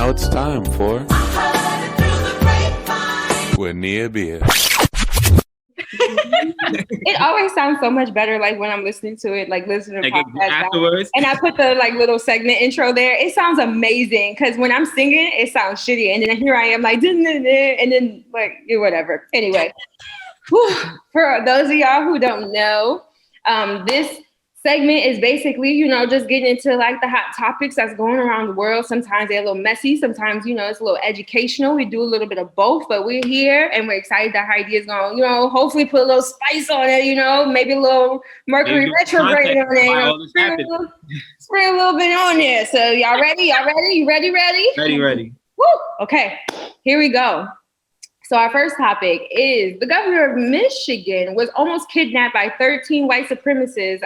Now it's time for with Nia.Biaa. It always sounds so much better, like when I'm listening to it, like listening to like podcasts afterwards. and I put the like little segment intro there. It sounds amazing because when I'm singing, it sounds shitty, and then here I am like, and then like whatever. Anyway, for those of y'all who don't know, this segment is basically, just getting into like the hot topics that's going around the world. Sometimes they're a little messy. Sometimes, it's a little educational. We do a little bit of both, but we're here and we're excited that Hy-Deia is going to, hopefully put a little spice on it, maybe a little Mercury retrograde on it, spray a little bit on there. So y'all ready? You ready? Ready. Woo! Okay, here we go. So our first topic is the governor of Michigan was almost kidnapped by 13 white supremacists,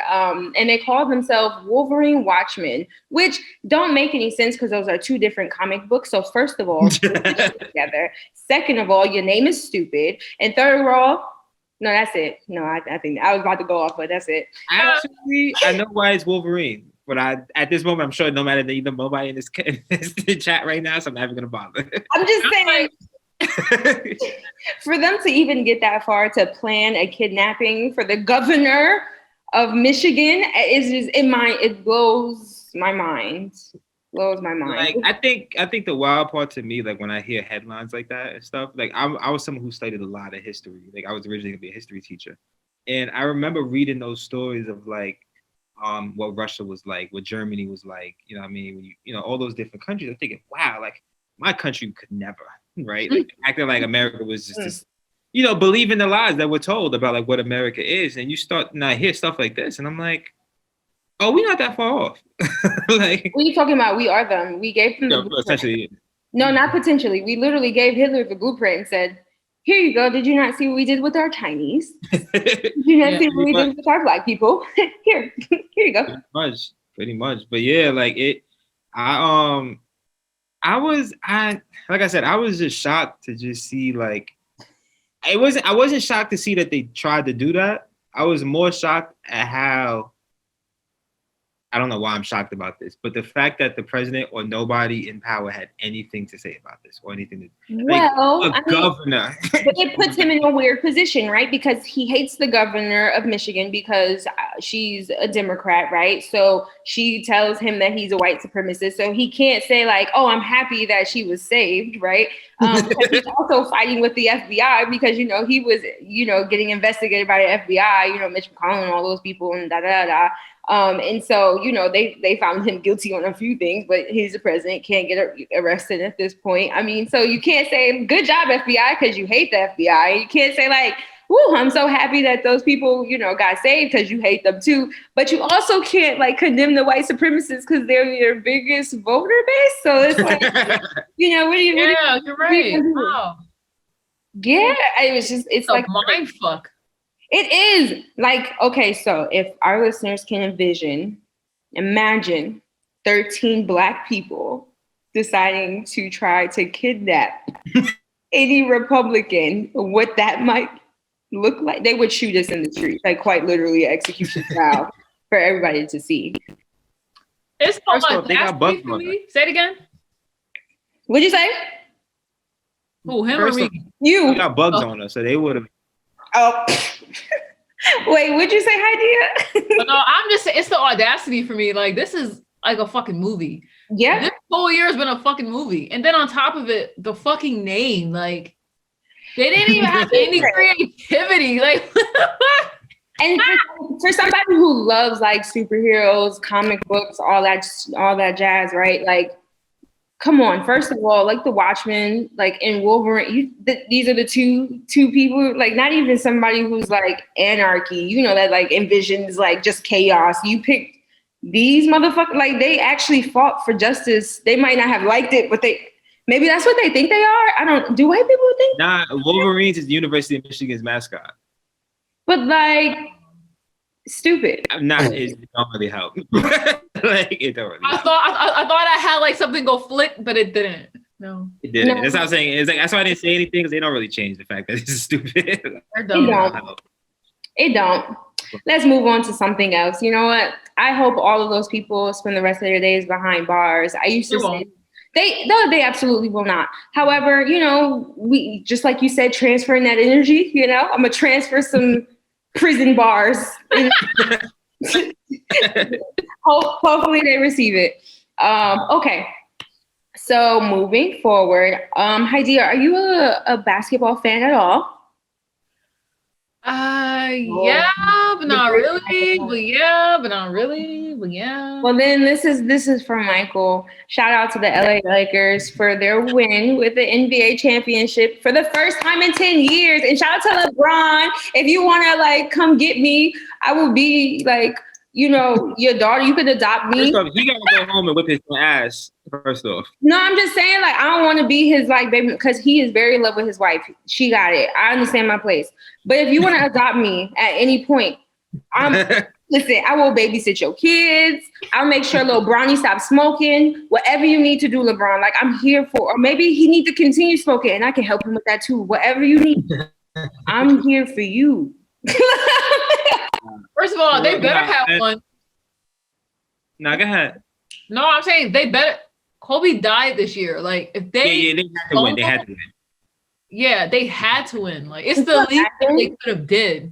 and they call themselves Wolverine Watchmen, which don't make any sense because those are two different comic books. So first of all, together. Second of all, your name is stupid. And third of all, no, that's it. No, I think I was about to go off, but that's it. Actually, I know why it's Wolverine. But at this moment, I'm sure no matter nobody in this chat right now, so I'm never going to bother. I'm just saying. For them to even get that far to plan a kidnapping for the governor of Michigan is just it blows my mind. Like I think the wild part to me, like when I hear headlines like that and stuff, like I was someone who studied a lot of history. Like I was originally gonna be a history teacher, and I remember reading those stories of like what Russia was like, what Germany was like. You know what I mean? When you all those different countries, I'm thinking, wow, like my country could never. Right, like acting like America was just this, believing the lies that we're told about like what America is, and you start now hear stuff like this, and I'm like, oh, we're not that far off. Like, what are you talking about? We are them. We gave them the blueprint. Essentially. No, not potentially. We literally gave Hitler the blueprint and said, "Here you go. Did you not see what we did with our Chinese? Did you not see what we did with our Black people? Here you go." Pretty much. But yeah, like it. I was just shocked to just see like I wasn't shocked to see that they tried to do that. I was more shocked at how I don't know why I'm shocked about this, but the fact that the president or nobody in power had anything to say about this or anything to governor. But it puts him in a weird position, right? Because he hates the governor of Michigan because she's a Democrat, right? So she tells him that he's a white supremacist. So he can't say like, oh, I'm happy that she was saved, right? Because he's also fighting with the FBI because, he was, getting investigated by the FBI, Mitch McConnell and all those people and da-da-da-da. And so, they found him guilty on a few things, but he's the president, can't get arrested at this point. I mean, so you can't say good job, FBI, because you hate the FBI. You can't say like, woo, I'm so happy that those people, got saved because you hate them too. But you also can't like condemn the white supremacists because they're your biggest voter base. So it's like, you're right. Wow. Yeah, it's like mind fuck. It is like, okay, so if our listeners can imagine 13 Black people deciding to try to kidnap any Republican, what that might look like. They would shoot us in the street, like quite literally execution style for everybody to see. It's called they got bugs on me. Say it again. What'd you say? Who, him or me? You. They got bugs on us, so they would have. Oh. Wait, what'd you say, Hy-Deia? No, I'm just saying, it's the audacity for me. Like, this is like a fucking movie. Yeah. This whole year has been a fucking movie. And then on top of it, the fucking name, like, they didn't even have any creativity. Like, and for somebody who loves like superheroes, comic books, all that jazz, right? Like, come on. First of all, like the Watchmen, like in Wolverine, these are the two people, like not even somebody who's like anarchy, that like envisions like just chaos. You picked these motherfuckers, like they actually fought for justice. They might not have liked it, but maybe that's what they think they are. Do white people think? Nah, Wolverines is the University of Michigan's mascot. But like, stupid. It don't really help. Like it don't really help. I thought I had like something go flick, but it didn't. No, it didn't. No. That's what I'm saying. It's like that's why I didn't say anything because they don't really change the fact that this is stupid. It don't. Let's move on to something else. You know what? I hope all of those people spend the rest of their days behind bars. I used to say They absolutely will not. However, we just like you said, transferring that energy. I'm gonna transfer some prison bars. Hopefully they receive it. Okay. So moving forward, Hy-Deia, are you a basketball fan at all? Yeah, but not really. But yeah, but not really. But yeah. Well, then this is from Michael. Shout out to the LA Lakers for their win with the NBA championship for the first time in 10 years. And shout out to LeBron. If you want to come get me, I will be your daughter. You could adopt me. First off, he gotta go home and whip his ass. First off, no, I'm just saying I don't want to be his baby because he is very in love with his wife. She got it. I understand my place. But if you want to adopt me at any point, listen. I will babysit your kids. I'll make sure little Bronny stops smoking. Whatever you need to do, LeBron. I'm here for. Or maybe he need to continue smoking, and I can help him with that too. Whatever you need, I'm here for you. First of all, they better have one. No, go ahead. No, I'm saying they better. Kobe died this year. If they they had to win. They had to win. Yeah, they had to win. It's the least they could have did.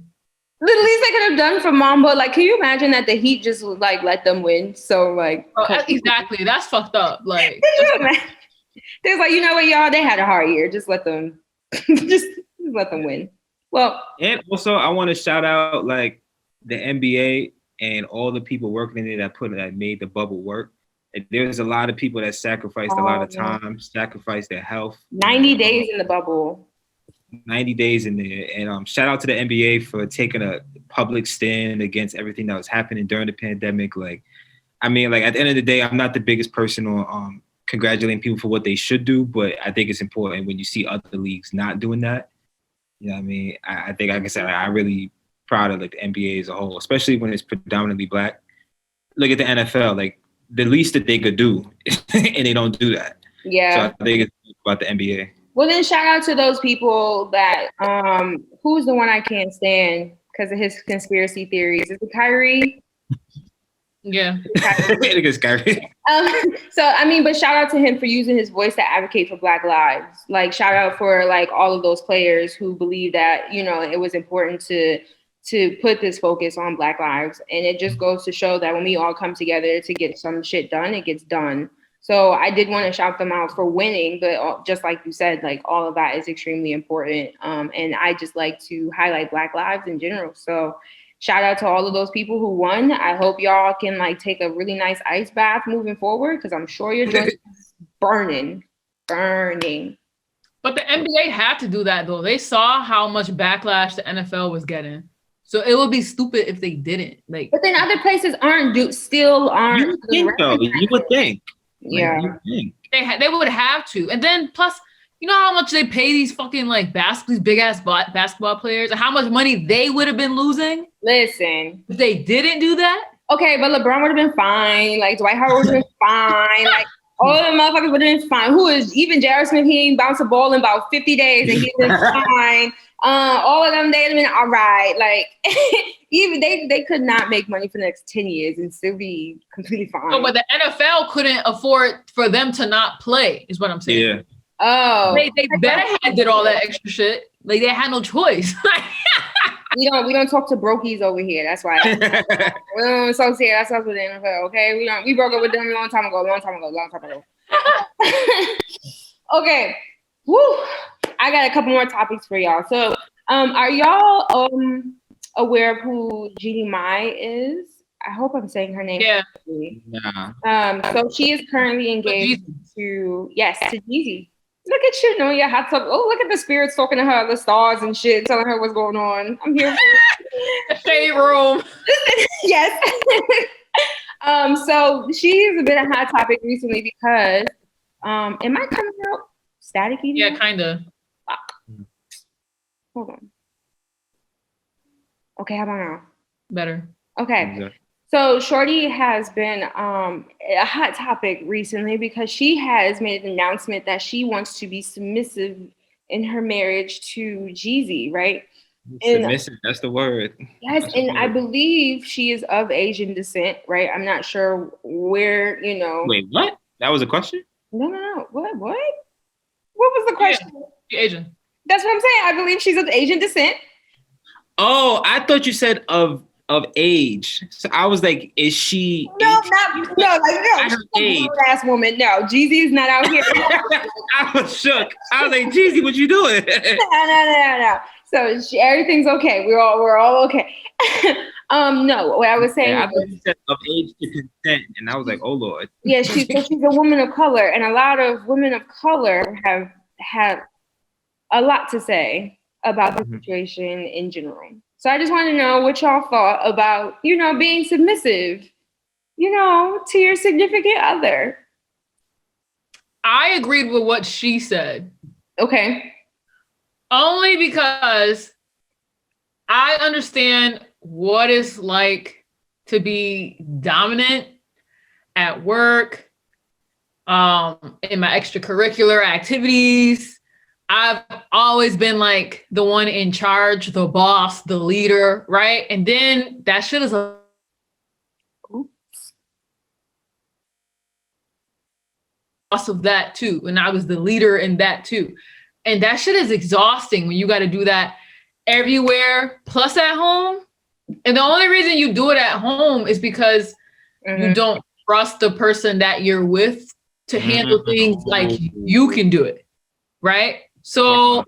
The least they could have done for Mamba. Can you imagine that the Heat just let them win? So exactly, that's fucked up. There's you know what, y'all, they had a hard year. Just let them, just let them win. Well, and also I want to shout out the NBA and all the people working in it that made the bubble work. There's a lot of people that sacrificed a lot of time, sacrificed their health. 90 days in the bubble. 90 days in there. And shout out to the NBA for taking a public stand against everything that was happening during the pandemic. At the end of the day, I'm not the biggest person on congratulating people for what they should do, but I think it's important when you see other leagues not doing that. You know what I mean? I think, like I said, I'm really proud of the NBA as a whole, especially when it's predominantly Black. Look at the NFL, the least that they could do, and they don't do that. Yeah. So I think it's about the NBA. Well, then shout out to those people that, who's the one I can't stand because of his conspiracy theories? Is it Kyrie? Yeah. It's Kyrie. But shout out to him for using his voice to advocate for Black lives. Shout out for all of those players who believe that, it was important to put this focus on Black lives. And it just goes to show that when we all come together to get some shit done, it gets done. So I did want to shout them out for winning, but just like you said, all of that is extremely important. And I just like to highlight Black lives in general. So shout out to all of those people who won. I hope y'all can take a really nice ice bath moving forward, because I'm sure your joint is burning. But the NBA had to do that though. They saw how much backlash the NFL was getting. So it would be stupid if they didn't. But then other places still aren't. You would think though. You would think. Yeah. They would have to. And then plus, you know how much they pay these fucking these big ass basketball players, and how much money they would have been losing? Listen. If they didn't do that? Okay, but LeBron would have been fine. Dwight Howard would have been fine. All the motherfuckers would have been fine. Who is even J.R. Smith? He ain't bounced a ball in about 50 days and he's been fine. All of them, they'd have been all right. Even they could not make money for the next 10 years and still be completely fine. No, but the NFL couldn't afford for them to not play, is what I'm saying. Yeah. Oh. They better had did all that extra shit. They had no choice. We don't talk to brokies over here. That's why we don't associate ourselves with the NFL. Okay, we broke up with them a long time ago. Okay, woo! I got a couple more topics for y'all. So, are y'all aware of who Nia.Biaa is? I hope I'm saying her name correctly. Nah. So she is currently engaged to Jeezy. Look at you knowing your hot tub. Oh, look at the spirits talking to her, the stars and shit, telling her what's going on. I'm here for the shade room. Yes. So she's been a hot topic recently because am I coming out staticky? Yeah, kind of. Hold on. Okay, how about now? Better. Okay. So Shorty has been a hot topic recently because she has made an announcement that she wants to be submissive in her marriage to Jeezy, right? Submissive, that's the word. Yes, and I believe she is of Asian descent, right? I'm not sure where, Wait, what? That was a question? No. What? What was the question? She's Asian. That's what I'm saying. I believe she's of Asian descent. Oh, I thought you said of age. So I was like, is she? No. She's a age. grown-ass woman. No, Jeezy is not out here. I was shook. I was like, Jeezy, what you doing? No. So everything's okay. We're all okay. No, what I was saying. I thought you said of age to consent, and I was like, oh Lord. Yeah, she's a woman of color, and a lot of women of color have a lot to say about the situation in general. So I just want to know what y'all thought about, being submissive, to your significant other. I agreed with what she said. Okay. Only because I understand what it's like to be dominant at work, in my extracurricular activities. I've always been like the one in charge, the boss, the leader, right? And then that shit is a boss of that too. And I was the leader in that too. And that shit is exhausting when you got to do that everywhere, plus at home. And the only reason you do it at home is because you don't trust the person that you're with to handle things like you can do it, right? So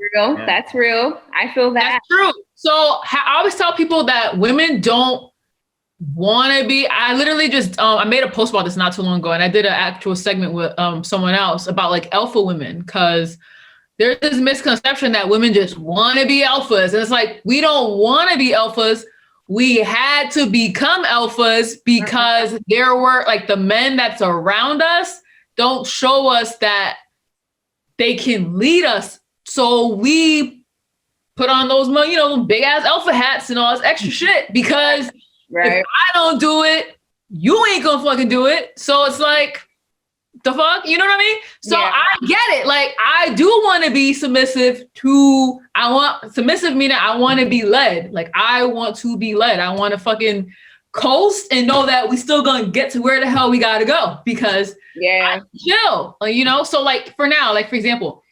that's real. I feel that. That's true. So I always tell people that women don't want to be. I literally just I made a post about this not too long ago, and I did an actual segment with someone else about like alpha women, because there's this misconception that women just want to be alphas, and it's like, we don't want to be alphas. We had to become alphas because there were like the men that's around us don't show us that they can lead us. So we put on those, big ass alpha hats and all this extra shit, because if I don't do it, you ain't gonna fucking do it. So it's like, the fuck, you know what I mean? So I get it. Like, I do want to be submissive submissive meaning I want to be led. Like, I want to be led. I want to fucking coast and know that we still gonna get to where the hell we gotta go, because I chill, So like for now, like for example,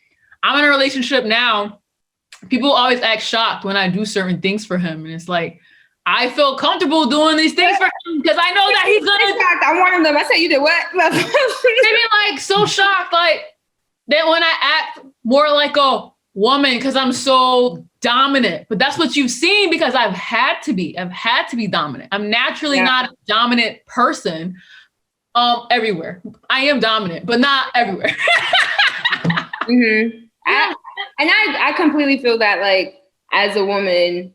I'm in a relationship now. People always act shocked when I do certain things for him. And it's like, I feel comfortable doing these things for him because I know that he's gonna. I'm one of them. I said, you did what? They be like so shocked, like that when I act more like a woman because I'm so dominant. But that's what you've seen, because I've had to be dominant. I'm naturally not a dominant person. Everywhere I am dominant, but not everywhere. I completely feel that, like, as a woman,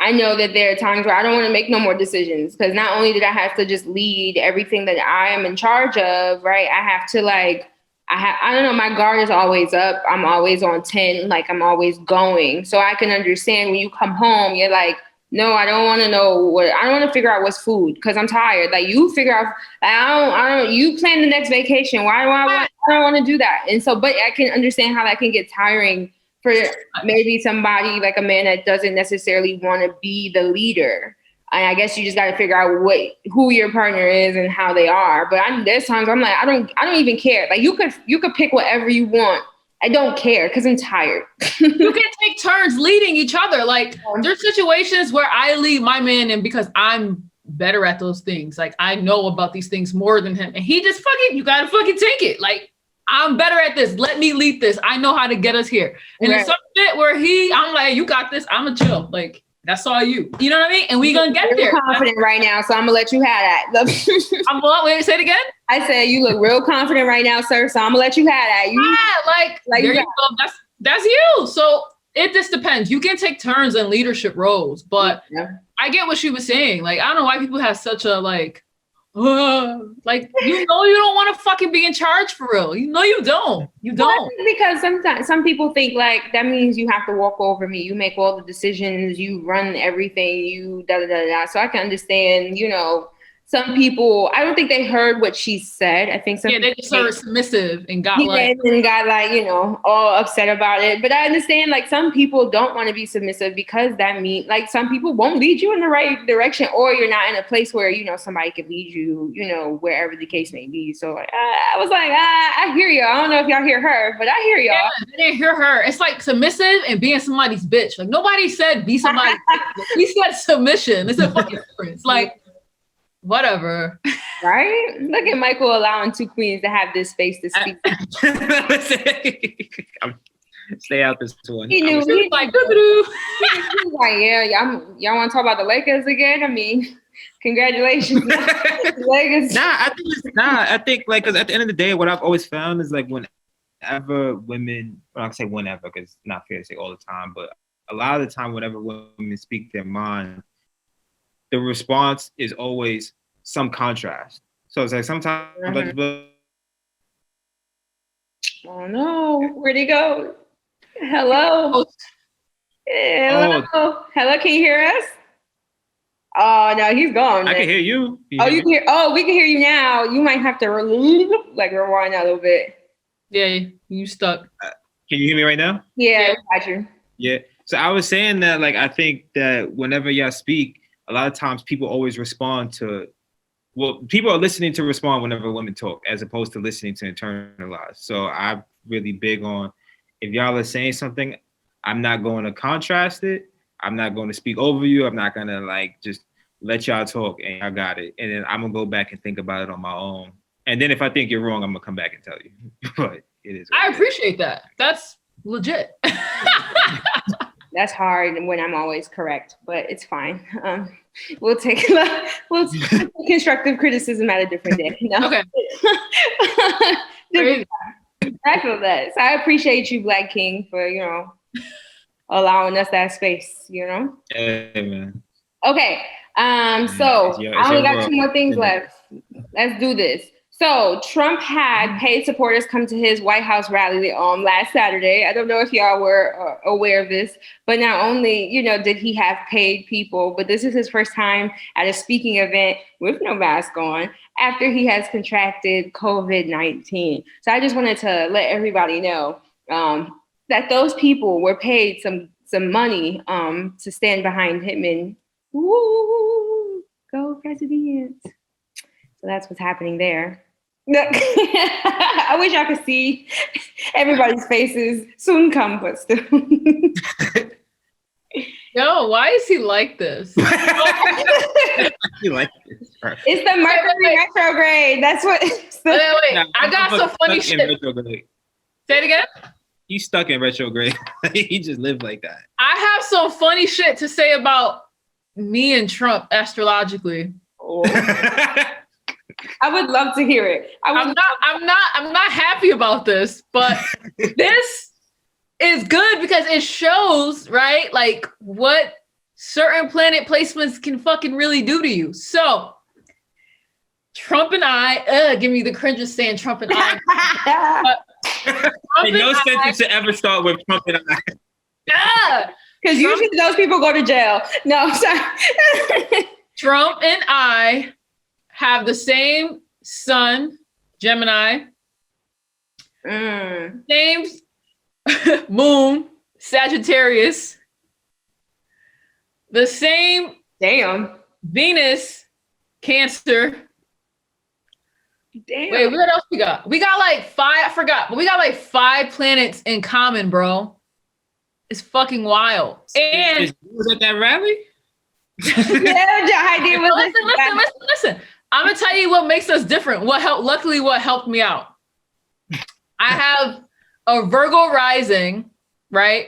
I know that there are times where I don't want to make no more decisions, because not only did I have to just lead everything that I am in charge of, right? I have to I don't know, my guard is always up. I'm always on 10, like I'm always going. So I can understand when you come home, you're like, no, I don't want to know I don't want to figure out what's food, because I'm tired. Like, you figure out, you plan the next vacation. I don't want to do that. And so, but I can understand how that can get tiring for maybe somebody like a man that doesn't necessarily want to be the leader. And I guess you just got to figure out who your partner is and how they are. But there's times I'm like, I don't even care. Like, you could pick whatever you want. I don't care, because I'm tired. You can take turns leading each other. Like, there's situations where I lead my man, and because I'm better at those things, like I know about these things more than him, and he just you gotta fucking take it. Like, I'm better at this. Let me lead this. I know how to get us here. And it's some shit where I'm like, you got this. I'm a chill. Like, that's all you. You know what I mean? And we gonna get there. You're confident right now, so I'm gonna let you have that. I'm what? Wait, say it again. I said, you look real confident right now, sir. So I'm gonna let you have that. Like there you go. That's you. So it just depends. You can take turns in leadership roles, but I get what she was saying. Like, I don't know why people have such a like you don't want to fucking be in charge for real. You don't. Well, because sometimes some people think like that means you have to walk over me. You make all the decisions. You run everything. You da da da da. So I can understand, some people, I don't think they heard what she said. I think some they just heard submissive and got all upset about it. But I understand like some people don't want to be submissive because that means like some people won't lead you in the right direction, or you're not in a place where, somebody can lead you, wherever the case may be. So I was like, I hear you. I don't know if y'all hear her, but I hear y'all. Yeah, they didn't hear her. It's like submissive and being somebody's bitch. Like nobody said be somebody's bitch. We said submission. It's a fucking difference. Like, whatever. Right? Look at Michael allowing two queens to have this space to speak. Stay out this one. He knew. He was like, yeah, y'all want to talk about the Lakers again? I mean, congratulations. Lakers. I think like, because at the end of the day, what I've always found is like whenever women, well, I say whenever, because it's not fair to say all the time, but a lot of the time, whenever women speak their mind, the response is always some contrast. So it's like sometimes oh no, where'd he go? Hello. Hello. Oh. Hello, can you hear us? Oh no, he's gone. I can hear you. You can hear. Oh, we can hear you now. You might have to rewind a little bit. Yeah, you stuck. Can you hear me right now? Yeah, I got you. Yeah. So I was saying that like I think that whenever y'all speak, a lot of times people always respond to, people are listening to respond whenever women talk, as opposed to listening to internalize. So I'm really big on, if y'all are saying something, I'm not going to contrast it. I'm not going to speak over you. I'm not going to like just let y'all talk and I got it. And then I'm going to go back and think about it on my own. And then if I think you're wrong, I'm going to come back and tell you. But it is. I appreciate that. That's legit. That's hard when I'm always correct, but it's fine. We'll take constructive criticism at a different day. Okay. I feel that. So I appreciate you, Black King, for allowing us that space. Yeah, man. Okay. So I only got 2 more things left. Let's do this. So Trump had paid supporters come to his White House rally last Saturday. I don't know if y'all were aware of this, but not only, did he have paid people, but this is his first time at a speaking event with no mask on after he has contracted COVID-19. So I just wanted to let everybody know that those people were paid some money to stand behind him and go president. So that's what's happening there. I wish I could see everybody's faces. Soon come, but still. Yo, why is he like this? You like this? It's the Mercury retrograde. That's what. Wait. I got some funny shit. Retrograde. Say it again. He's stuck in retrograde. He just lived like that. I have some funny shit to say about me and Trump astrologically. Oh. I would love to hear it. I'm not happy about this, but this is good because it shows, right? Like what certain planet placements can fucking really do to you. So Trump and I, give me the cringe of saying Trump and I. In no sentence to ever start with Trump and I. Yeah, because usually those people go to jail. No, sorry. Trump and I have the same sun, Gemini, same moon, Sagittarius, the same Venus, Cancer. Damn. Wait, what else we got? We got like 5, I forgot, but we got like 5 planets in common, bro. It's fucking wild. And was at that rally? Listen. I'm gonna tell you what makes us different. What helped me out. I have a Virgo rising, right?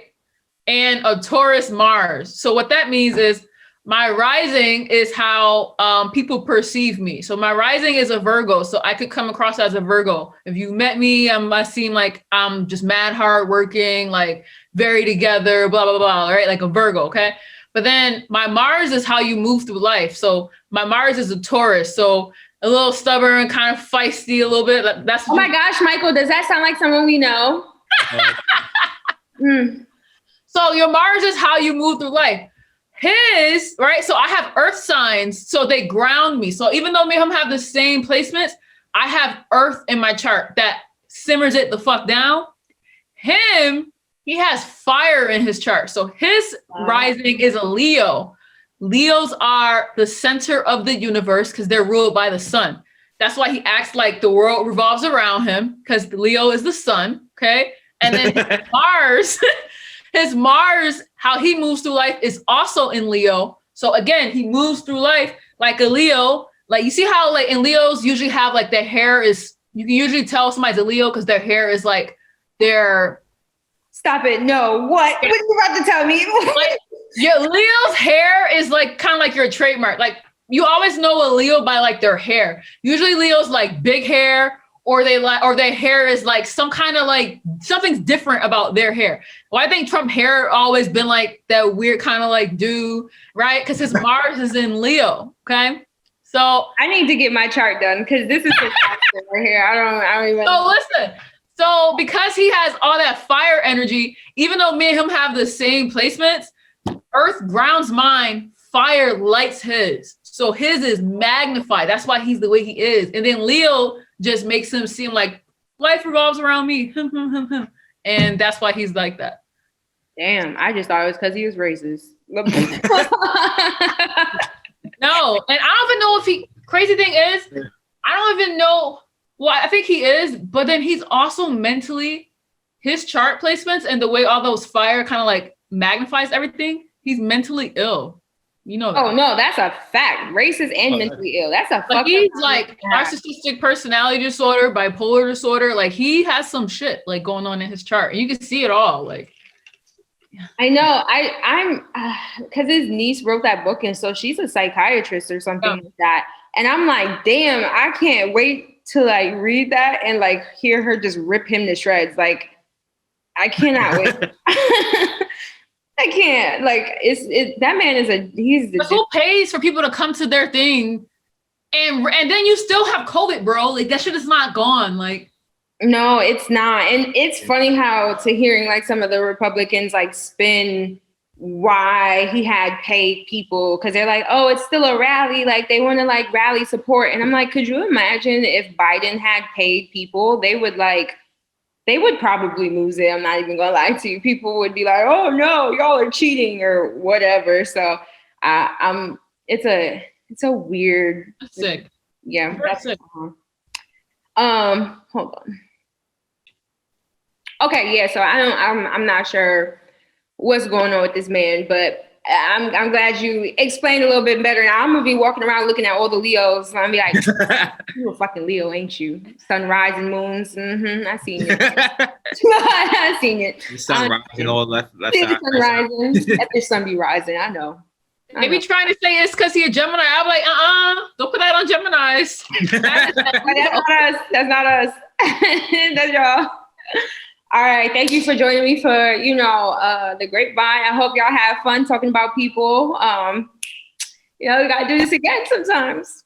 And a Taurus Mars. So what that means is my rising is how people perceive me. So my rising is a Virgo. So I could come across as a Virgo. If you met me, I seem like I'm just mad hardworking, like very together, blah, blah, blah, right? Like a Virgo, okay? But then my Mars is how you move through life. So my Mars is a Taurus. So a little stubborn, kind of feisty a little bit. That's oh my gosh, Michael, does that sound like someone we know? So your Mars is how you move through life. his, right? So I have earth signs, so they ground me. So even though me and him have the same placements, I have earth in my chart that simmers it the fuck down. Him, he has fire in his chart. So his rising is a Leo. Leos are the center of the universe because they're ruled by the sun. That's why he acts like the world revolves around him, because Leo is the sun, okay? And then his Mars, how he moves through life is also in Leo. So again, he moves through life like a Leo. Like you see how like in Leos usually have like their hair is, you can usually tell somebody's a Leo because their hair is like their... Stop it. No, what? What are you about to tell me? Like, your Leo's hair is like kind of like your trademark. Like you always know a Leo by like their hair. Usually Leo's like big hair, or their hair is like some kind of like something's different about their hair. Well, I think Trump hair always been like that weird kind of like do, right? Because his Mars is in Leo. Okay. So I need to get my chart done because this is right here. I don't even. So listen. So because he has all that fire energy, even though me and him have the same placements, Earth grounds mine, fire lights his. So his is magnified. That's why he's the way he is. And then Leo just makes him seem like life revolves around me. And that's why he's like that. Damn, I just thought it was because he was racist. No, and I don't even know if he, crazy thing is, I don't even know. Well, I think he is, but then he's also mentally, his chart placements and the way all those fire kind of like magnifies everything, he's mentally ill. You know that. Oh no, that's a fact. Racist and mentally ill. That's a fuck. He's like narcissistic personality disorder, bipolar disorder. Like he has some shit like going on in his chart. And you can see it all. Like I know. I'm because his niece wrote that book, and so she's a psychiatrist or something like that. And I'm like, damn, I can't wait to like read that and like hear her just rip him to shreds. Like I cannot wait. I can't. Like that man is he's but who pays for people to come to their thing and then you still have COVID, bro? Like that shit is not gone. Like no, it's not. And it's funny how to hearing like some of the Republicans like spin why he had paid people, because they're like, oh, it's still a rally, like they want to like rally support. And I'm like, could you imagine if Biden had paid people? They would probably lose it. I'm not even gonna lie to you. People would be like, oh no, y'all are cheating or whatever. So it's a weird, that's sick. Yeah, that's sick. Hold on. Okay, yeah, so I'm not sure what's going on with this man, but I'm glad you explained a little bit better. Now I'm gonna be walking around looking at all the Leos, and I'm gonna be like, "You a fucking Leo, ain't you? Sunrise and moons. I seen it. I seen it. The sun rising all left side. The sun rising. Let the sun be rising. I know. They be trying to say it's because he a Gemini. I'm like, don't put that on Geminis. That's not us. That's not us. That's y'all. All right. Thank you for joining me for, the Grapevine. I hope y'all have fun talking about people. We got to do this again sometimes.